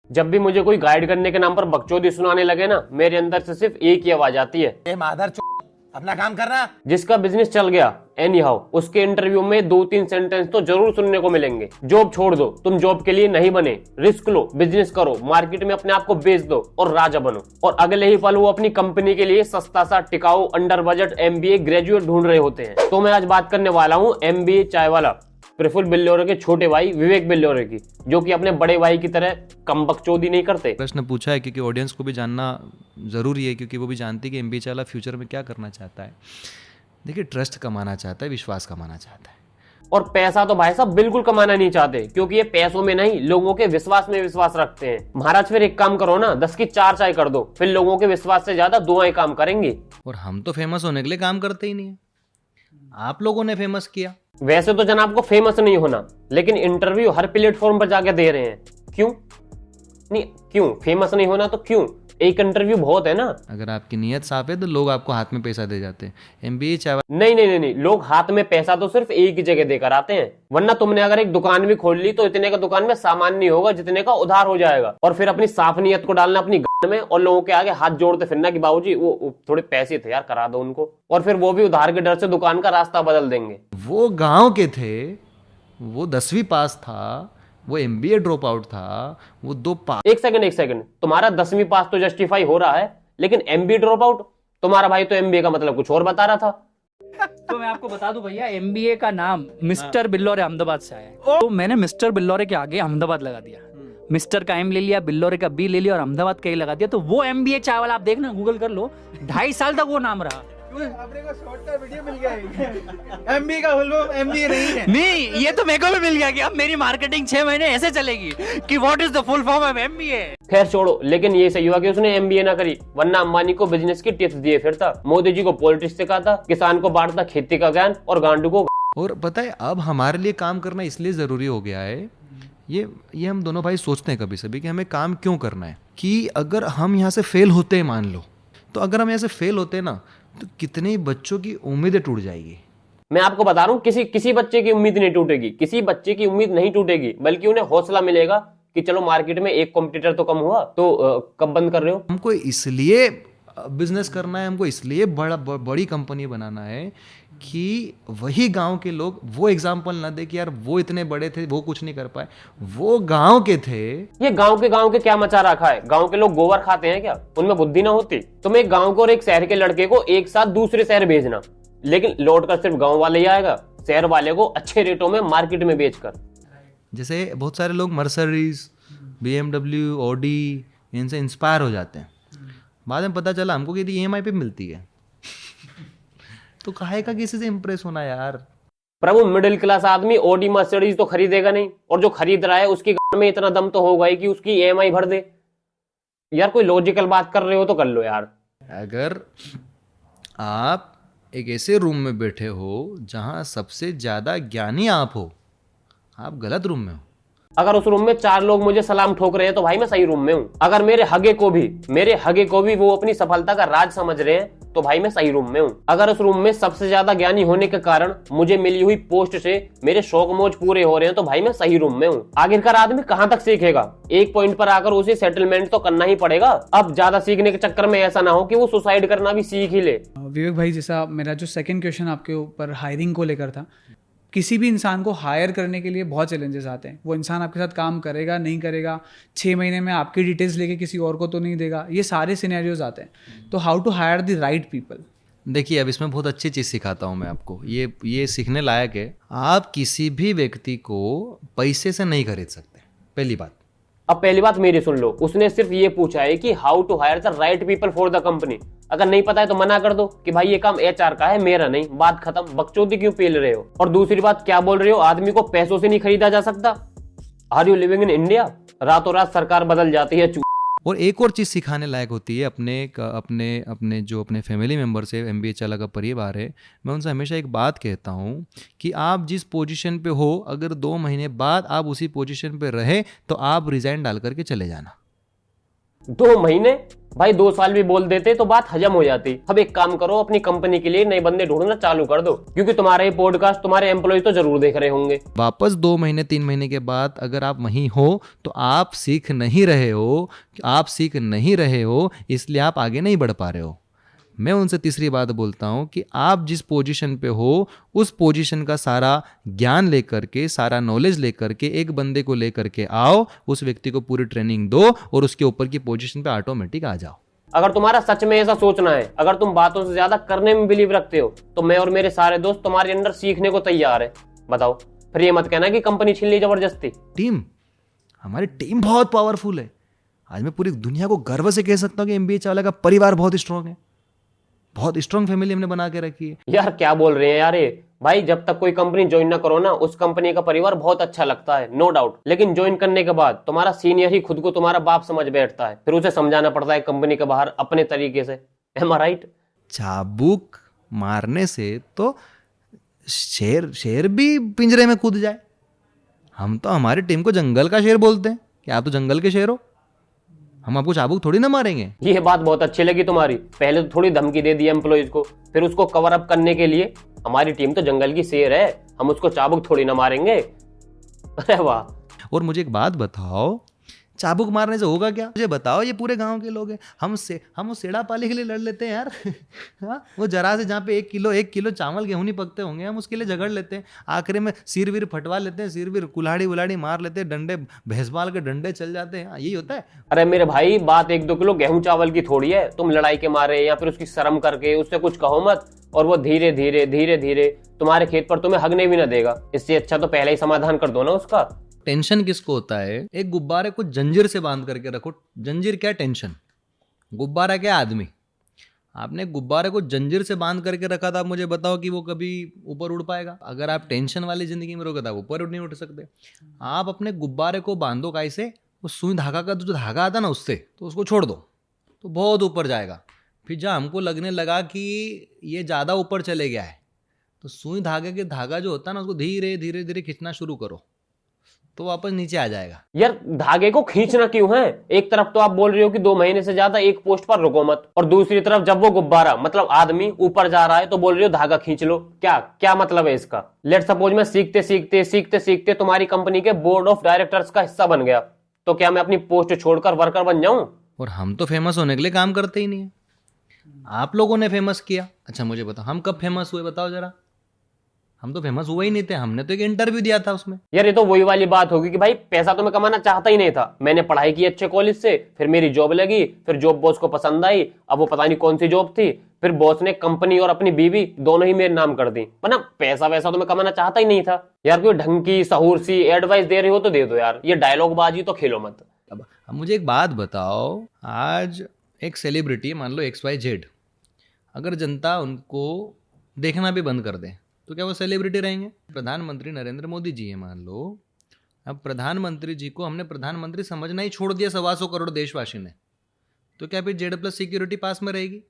जब भी मुझे कोई गाइड करने के नाम पर बकचोदी सुनाने लगे ना, मेरे अंदर से सिर्फ एक ही आवाज आती है, ए मादर अपना काम करना। जिसका बिजनेस चल गया एनी हाउ, उसके इंटरव्यू में 2-3 सेंटेंस तो जरूर सुनने को मिलेंगे। जॉब छोड़ दो, तुम जॉब के लिए नहीं बने, रिस्क लो, बिजनेस करो, मार्केट में अपने आप को बेच दो और राजा बनो। और अगले ही पल वो अपनी कंपनी के लिए सस्ता सा टिकाऊ अंडर बजट एमबीए ग्रेजुएट ढूंढ रहे होते हैं। तो मैं आज बात करने वाला हूँ एमबीए चाय वाला प्रफुल्ल बिल्लोरे के छोटे भाई विवेक बिल्लोरे की, जो कि अपने बड़े भाई की तरह कम बकचोदी नहीं करते। प्रश्न पूछा है क्योंकि ऑडियंस को भी जानना ज़रूरी है, क्योंकि वो भी जानती है कि एमबीए वाला फ्यूचर में क्या करना चाहता है। देखिए, ट्रस्ट कमाना चाहता है, विश्वास कमाना चाहता है। और पैसा तो भाई साहब बिल्कुल कमाना नहीं चाहते, क्योंकि ये पैसों में नहीं, लोगों के विश्वास में विश्वास रखते हैं। महाराज फिर एक काम करो ना, 10 की 4 चाय कर दो, फिर लोगों के विश्वास से ज्यादा दुआएं काम करेंगी। और हम तो फेमस होने के लिए काम करते ही नहीं है, आप लोगों ने फेमस किया। वैसे तो जनाब को फेमस नहीं होना, लेकिन इंटरव्यू हर प्लेटफॉर्म पर जाके दे रहे हैं। क्यों नहीं, क्यों फेमस नहीं होना, तो क्यों, एक इंटरव्यू बहुत है ना। अगर आपकी नीयत साफ है तो लोग आपको हाथ में पैसा दे जाते हैं। एमबीए चाय नहीं नहीं नहीं नहीं, लोग हाथ में पैसा तो सिर्फ एक ही जगह देकर आते हैं। वरना तुमने अगर एक दुकान भी खोल ली तो इतने का दुकान में सामान नहीं होगा जितने का उधार हो जाएगा। और फिर अपनी साफ नीयत को डालना अपनी गांड में और लोगों के आगे हाथ जोड़ते फिरना कि बाबूजी वो थोड़े पैसे थे यार, करा दो उनको, और फिर वो भी उधार के डर से दुकान का रास्ता बदल देंगे। वो गांव के थे, वो 10वीं पास था, वो एमबीए ड्रॉप आउट था, वो 2 पास। एक सेकंड, तुम्हारा 10वीं पास तो जस्टिफाई हो रहा है, लेकिन एमबीए ड्रॉप आउट, तुम्हारा भाई तो एमबीए का मतलब कुछ और बता रहा था। तो मैं आपको बता दूं भैया, एमबीए का नाम मिस्टर बिल्लोरे अहमदाबाद से आया है। तो मैंने मिस्टर बिल्लोरे के आगे अहमदाबाद लगा दिया, मिस्टर का एम ले लिया, बिल्लोरे का बी ले लिया और अहमदाबाद का ही लगा दिया। तो वो एमबीए चाय वाला आप देखना, गूगल कर लो, 2.5 साल तक वो नाम रहा। अपने को शॉर्टकट वीडियो मिल गया। एमबी का फुल फॉर्म एमबीए नहीं है। नहीं, ये तो मेरे को भी मिल गया कि अब मेरी मार्केटिंग 6 महीने ऐसे चलेगी कि what is the full form of MBA. खैर छोड़ो, लेकिन ये सही हुआ कि उसने एमबीए ना करी, वरना अंबानी को बिजनेस की टिप्स दिए फिरता, मोदी जी को पॉलिटिक्स सिखाता, किसान को बांटता खेती का ज्ञान और गांडू को। और पता है, अब हमारे लिए काम करना इसलिए ज़रूरी हो गया है, ये हम दोनों भाई सोचते हैं कभी सभी कि हमें काम क्यों करना है, कि अगर हम यहाँ से फेल होते हैं, मान लो, तो अगर हम यहाँ से फेल होते हैं ना, तो कितने बच्चों की उम्मीदें टूट जाएगी। मैं आपको बता रहा हूँ, किसी बच्चे की उम्मीद नहीं टूटेगी, किसी बच्चे की उम्मीद नहीं टूटेगी, बल्कि उन्हें हौसला मिलेगा कि चलो मार्केट में एक कॉम्पिटिटर तो कम हुआ, तो कब बंद कर रहे हो। हमको इसलिए बिजनेस करना है, हमको इसलिए बड़ी कंपनी बनाना है कि वही गांव के लोग वो एग्जाम्पल ना दे कि यार वो इतने बड़े थे, वो कुछ नहीं कर पाए। वो गांव के थे। ये गांव के क्या मचा रखा है, गांव के लोग गोबर खाते हैं क्या, उनमें बुद्धि ना होती। तुम एक गांव को और एक शहर के लड़के को एक साथ दूसरे शहर भेजना, लेकिन लौट कर सिर्फ गांव वाले ही आएगा, शहर वाले को अच्छे रेटों में मार्केट में बेचकर। जैसे बहुत सारे लोग मर्सडीज, BMW, ऑडी, इनसे इंस्पायर हो जाते हैं, बाद में पता चला हमको कि यदि EMI पे मिलती है तो काहे का किसी से इंप्रेस होना यार। प्रभु, मिडिल क्लास आदमी ऑडी मर्सिडीज तो खरीदेगा नहीं, और जो खरीद रहा है उसकी गांव में इतना दम तो होगा ही कि उसकी EMI भर दे। यार कोई लॉजिकल बात कर रहे हो तो कर लो यार। अगर आप एक ऐसे रूम में बैठे हो जहां सबसे ज्यादा ज्ञानी आप हो, आप गलत रूम में हो। अगर उस रूम में 4 लोग मुझे सलाम ठोक रहे हैं तो भाई मैं सही रूम में हूँ। अगर मेरे हगे को भी वो अपनी सफलता का राज समझ रहे हैं तो भाई मैं सही रूम में हूँ। अगर उस रूम में सबसे ज्यादा ज्ञानी होने के कारण मुझे मिली हुई पोस्ट से मेरे शौक मौज पूरे हो रहे हैं तो भाई मैं सही रूम में हूँ। आखिरकार आदमी कहाँ तक सीखेगा, एक पॉइंट पर आकर उसे सेटलमेंट तो करना ही पड़ेगा। अब ज्यादा सीखने के चक्कर में ऐसा ना हो कि वो सुसाइड करना भी सीख ही ले। विवेक भाई, जैसा मेरा जो सेकंड क्वेश्चन आपके ऊपर हायरिंग को लेकर था, किसी भी इंसान को हायर करने के लिए बहुत चैलेंजेस आते हैं। वो इंसान आपके साथ काम करेगा नहीं करेगा, 6 महीने में आपकी डिटेल्स लेके किसी और को तो नहीं देगा, ये सारे सिनेरियोज आते हैं। तो how to hire the right people. देखिए, अब इसमें बहुत अच्छी चीज़ सिखाता हूँ मैं आपको, ये सीखने लायक है। आप किसी भी व्यक्ति को पैसे से नहीं खरीद सकते, पहली बात। अब पहली बात मेरी सुन लो, उसने सिर्फ ये पूछा है कि how to hire the right people for the company. अगर नहीं पता है तो मना कर दो कि भाई ये काम HR का है, मेरा नहीं, बात खत्म। बकचोदी क्यों पेल रहे हो। और दूसरी बात, क्या बोल रहे हो, आदमी को पैसों से नहीं खरीदा जा सकता। Are you living in India. रातों रात सरकार बदल जाती है। और एक और चीज़ सिखाने लायक होती है, अपने फैमिली मेम्बर से MBA चाला का परिवार है, मैं उनसे हमेशा एक बात कहता हूँ कि आप जिस पोजीशन पे हो, अगर 2 महीने बाद आप उसी पोजीशन पे रहे तो आप रिज़ाइन डाल करके चले जाना। 2 महीने? भाई 2 साल भी बोल देते तो बात हजम हो जाती। अब एक काम करो, अपनी कंपनी के लिए नए बंदे ढूंढना चालू कर दो, क्योंकि तुम्हारा ये पॉडकास्ट तुम्हारे एम्प्लॉय तो जरूर देख रहे होंगे। वापस 2 महीने 3 महीने के बाद अगर आप वहीं हो तो आप सीख नहीं रहे हो, इसलिए आप आगे नहीं बढ़ पा रहे हो। मैं उनसे तीसरी बात बोलता हूँ कि आप जिस पोजीशन पे हो उस पोजीशन का सारा ज्ञान लेकर के, सारा नॉलेज लेकर के एक बंदे को लेकर के आओ, उस व्यक्ति को पूरी ट्रेनिंग दो और उसके ऊपर की पोजीशन पे ऑटोमेटिक आ जाओ। अगर तुम्हारा सच में ऐसा सोचना है, अगर तुम बातों से ज्यादा करने में बिलीव रखते हो, तो मैं और मेरे सारे दोस्त तुम्हारे अंदर सीखने को तैयार है। बताओ, फिर ये मत कहना कि कंपनी छीन ली जबरदस्ती। हमारी टीम बहुत पावरफुल है। आज मैं पूरी दुनिया को गर्व से कह सकता हूँ कि MBA चावला का परिवार बहुत स्ट्रांग है, बहुत स्ट्रांग फैमिली हमने बना के रखी है। यार क्या बोल रहे हैं यार ये भाई, जब तक कोई कंपनी ज्वाइन ना करो ना, उस कंपनी का परिवार बहुत अच्छा लगता है, नो डाउट, लेकिन ज्वाइन करने के बाद तुम्हारा सीनियर ही खुद को तुम्हारा बाप समझ बैठता है, फिर उसे समझाना पड़ता है कंपनी के बाहर अपने तरीके से। एम आई राइट? चाबुक मारने से तो शेर भी पिंजरे में कूद जाए। हम तो हमारी टीम को जंगल का शेर बोलते हैं कि आप तो जंगल के शेर हो, हम आपको चाबुक थोड़ी ना मारेंगे। ये बात बहुत अच्छी लगी तुम्हारी। पहले तो थोड़ी धमकी दे दी एम्प्लॉइज को, फिर उसको कवर अप करने के लिए हमारी टीम तो जंगल की शेर है, हम उसको चाबुक थोड़ी ना मारेंगे। अरे वाह। और मुझे एक बात बताओ, चाबुक मारने से होगा क्या? मुझे बताओ, ये पूरे गांव के लोग हैं, हम वो सेड़ा पाली के लिए लड़ लेते हैं यार। हाँ, वो जरा से जहाँ पे 1 किलो चावल गेहूं नहीं पकते होंगे, हम उसके लिए झगड़ लेते हैं, आखिरी में सिर वीर फटवा लेते हैं, सिर वीर कुल्हाड़ी उलाड़ी मार लेते हैं, डंडे भैंसबाल के डंडे चल जाते हैं। यही होता है। अरे मेरे भाई, बात 1-2 किलो गेहूं चावल की थोड़ी है। तुम लड़ाई के मारे या फिर उसकी शर्म करके उससे कुछ कहो मत, और वो धीरे धीरे तुम्हारे खेत पर तुम्हें हगने भी ना देगा। इससे अच्छा तो पहले ही समाधान कर दो ना उसका। टेंशन किसको होता है? एक गुब्बारे को जंजीर से बांध करके रखो। जंजीर क्या टेंशन, गुब्बारा क्या आदमी। आपने गुब्बारे को जंजीर से बांध करके रखा था, आप मुझे बताओ कि वो कभी ऊपर उड़ पाएगा? अगर आप टेंशन वाली जिंदगी में रहोगे तो आप ऊपर नहीं उठ सकते। आप अपने गुब्बारे को बांधो कैसे? वो सुई धागा का जो धागा आता ना, उससे, तो उसको छोड़ दो तो बहुत ऊपर जाएगा। फिर जब हमको लगने लगा कि ये ज़्यादा ऊपर चले गया है, तो सुई धागे के धागा जो होता है ना, उसको धीरे धीरे खींचना शुरू करो तो वापस नीचे आ जाएगा। यार धागे को खींचना क्यों है? एक तरफ तो आप बोल रहे हो कि 2 महीने से ज्यादा एक पोस्ट पर रुको मत, और दूसरी तरफ जब वो गुब्बारा मतलब आदमी ऊपर जा रहा है तो बोल रहे हो धागा खींच लो। क्या मतलब है इसका? लेट सपोज मैं सीखते सीखते तुम्हारी कंपनी के बोर्ड ऑफ डायरेक्टर्स का हिस्सा बन गया, तो क्या मैं अपनी पोस्ट छोड़कर वर्कर बन जाऊं? और हम तो फेमस होने के लिए काम करते ही नहीं है, आप लोगों ने फेमस किया। अच्छा मुझे बताओ, हम कब फेमस हुए? बताओ जरा। हम तो फेमस हुए ही नहीं थे, हमने तो एक इंटरव्यू दिया था उसमें। यार ये तो वही वाली बात होगी कि भाई पैसा तो मैं कमाना चाहता ही नहीं था, मैंने पढ़ाई की अच्छे कॉलेज से, फिर मेरी जॉब लगी, फिर जॉब बॉस को पसंद आई, अब वो पता नहीं कौन सी जॉब थी, फिर बॉस ने कंपनी और अपनी बीवी दोनों ही मेरे नाम कर दी, वरना पैसा वैसा तो मैं कमाना चाहता ही नहीं था। यार कोई ढंग की सहूर सी एडवाइस दे रहे हो तो दे दो यार, ये डायलॉग बाजी तो खेलो मत। अब मुझे एक बात बताओ, आज एक सेलिब्रिटी मान लो XYZ, अगर जनता उनको देखना भी बंद कर दे तो क्या वो सेलिब्रिटी रहेंगे? प्रधानमंत्री नरेंद्र मोदी जी है मान लो, अब प्रधानमंत्री जी को हमने प्रधानमंत्री समझना ही छोड़ दिया 125 करोड़ देशवासी ने, तो क्या फिर Z+ सिक्योरिटी पास में रहेगी?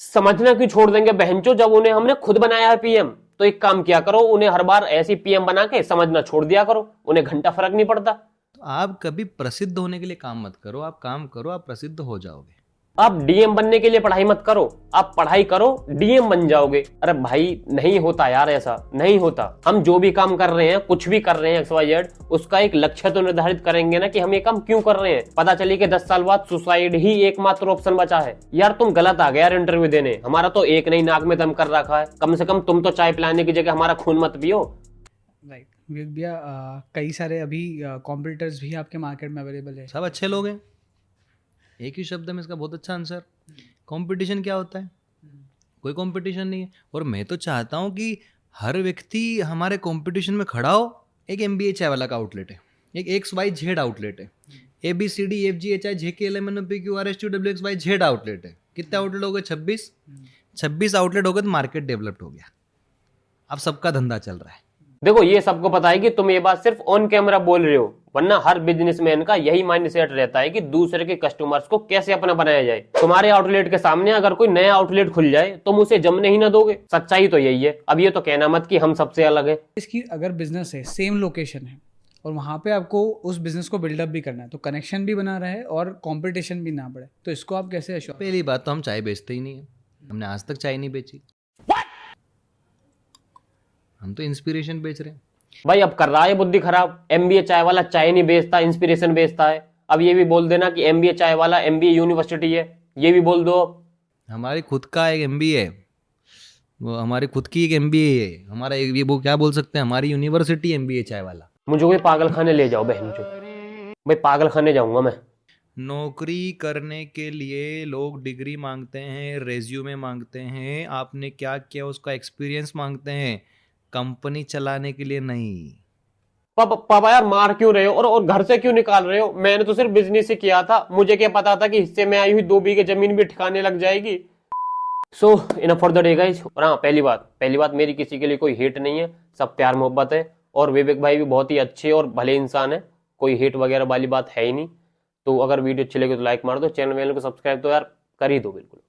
समझना क्यों छोड़ देंगे बहनचोद, जब उन्हें हमने खुद बनाया है PM। तो एक काम किया करो, उन्हें हर बार ऐसी PM बना के समझना छोड़ दिया करो, उन्हें घंटा फर्क नहीं पड़ता। तो आप कभी प्रसिद्ध होने के लिए काम मत करो, आप काम करो, आप प्रसिद्ध हो जाओगे। आप DM बनने के लिए पढ़ाई मत करो, आप पढ़ाई करो DM बन जाओगे। अरे भाई नहीं होता यार, ऐसा नहीं होता। हम जो भी काम कर रहे हैं, कुछ भी कर रहे हैं XYZ, उसका एक लक्ष्य तो निर्धारित करेंगे ना कि हम ये काम क्यों कर रहे हैं। पता चले कि 10 साल बाद सुसाइड ही एकमात्र ऑप्शन बचा है। यार तुम गलत आ गए यार इंटरव्यू देने, हमारा तो एक नहीं नाक में दम कर रखा है, कम से कम तुम तो चाय पिलाने की जगह हमारा खून मत पियो। राइट विवेक भैया, कई सारे अभी कॉम्पिटिटर्स भी आपके मार्केट में अवेलेबल है। सब अच्छे लोग हैं, एक ही शब्द में इसका बहुत अच्छा आंसर। कंपटीशन क्या होता है? कोई कंपटीशन नहीं है। और मैं तो चाहता हूँ कि हर व्यक्ति हमारे कंपटीशन में खड़ा हो। एक MBA चावला का आउटलेट है, एक XYZ आउटलेट है, ABCD FG HI JK LM NO P Q R S T U W X Y Z outlet है। कितने आउटलेट हो गए? 26 आउटलेट हो गए तो मार्केट डेवलप्ड हो गया। अब सबका धंधा चल रहा है। देखो ये सबको पता है कि तुम ये बात सिर्फ ऑन कैमरा बोल रहे हो, वरना हर बिजनेसमैन का यही माइंडसेट रहता है कि दूसरे के कस्टमर्स को कैसे अपना बनाया जाए। तुम्हारे आउटलेट के सामने अगर कोई नया आउटलेट खुल जाए तुम उसे जमने ही ना दोगे। सच्चाई तो यही है। अब ये तो कहना मत कि हम सबसे अलग है। इसकी अगर बिजनेस है, सेम लोकेशन है, और वहाँ पे आपको उस बिजनेस को बिल्डअप भी करना है, तो कनेक्शन भी बना रहे और कंपटीशन भी ना बढ़े। तो इसको आप कैसे अश्योर? पहली बात तो हम चाय बेचते ही नहीं है, हमने आज तक चाय नहीं बेची। हम तो इंस्पिरेशन बेच रहे हैं। भाई अब कर रहा है बुद्धि खराब। एमबीए चाय वाला चाय नहीं बेचता, इंस्पिरेशन बेचता है। अब ये भी बोल देना कि एमबीए चाय वाला एमबीए यूनिवर्सिटी है, ये भी बोल दो। हमारी खुद का एक MBA है, वो हमारी खुद की एक MBA है, हमारा ये वो क्या बोल सकते हैं, हमारी यूनिवर्सिटी MBA चाय वाला। मुझे कोई पागल खाने ले जाओ बहन जो, भाई पागल खाने जाऊंगा मैं। नौकरी करने के लिए लोग डिग्री मांगते हैं, रेज्यूमे मांगते हैं, आपने क्या किया उसका एक्सपीरियंस मांगते हैं, कंपनी चलाने के लिए नहीं। पापा यार मार क्यों रहे हो और घर से क्यों निकाल रहे हो? मैंने तो सिर्फ बिजनेस ही किया था, मुझे क्या पता था कि हिस्से में आई हुई 2 बीघे जमीन भी ठिकाने लग जाएगी। So enough for the day guys. और हाँ, पहली बात मेरी किसी के लिए कोई हेट नहीं है, सब प्यार मोहब्बत है। और विवेक भाई भी बहुत ही अच्छे और भले इंसान है, कोई हेट वगैरह वाली बात है ही नहीं। तो अगर वीडियो अच्छी लगे तो लाइक मार दो, चैनल को सब्सक्राइब तो यार कर ही दो बिल्कुल।